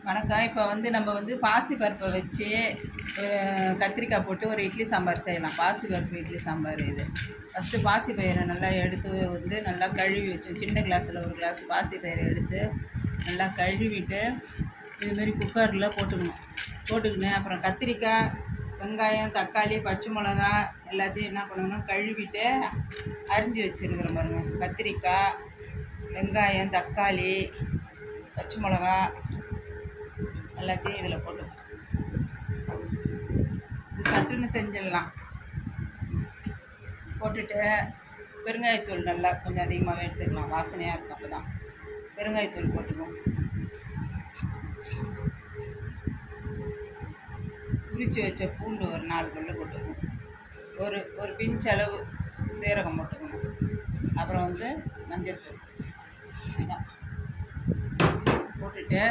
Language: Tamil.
வணக்கம். இப்போ நம்ம பாசி பருப்பை வச்சு ஒரு கத்திரிக்காய் போட்டு ஒரு இட்லி சாம்பார் செய்யலாம். பாசி பருப்பு இட்லி சாம்பார் இது. ஃபஸ்ட்டு பாசி பயிரை நல்லா எடுத்து நல்லா கழுவி வச்சு, சின்ன கிளாஸில் ஒரு கிளாஸ் பாசி பயிரை எடுத்து நல்லா கழுவிட்டு இதுமாரி குக்கரில் போட்டுக்கின்னு அப்புறம் கத்திரிக்காய், வெங்காயம், தக்காளி, பச்சை மிளகா எல்லாத்தையும் என்ன பண்ணணும், கழுவிட்டு அரிஞ்சு வச்சுருக்கிறேன் பாருங்கள். கத்திரிக்காய், வெங்காயம், தக்காளி, பச்சை மிளகா எல்லாத்தையும் இதில் போட்டு இது சட்டுன்னு செஞ்சிடலாம். போட்டுட்டு பெருங்காயத்தூள் நல்லா கொஞ்சம் அதிகமாகவே எடுத்துக்கலாம், வாசனையாக இருக்கும். அப்போ தான் பெருங்காயத்தூள் போட்டுக்குவோம். உரித்து வச்ச பூண்டு ஒரு 4 பல்லு போட்டுக்கணும். ஒரு பிஞ்ச் அளவு சீரகம் போட்டுக்கணும். அப்புறம் மஞ்சள் தூள் போட்டுட்டு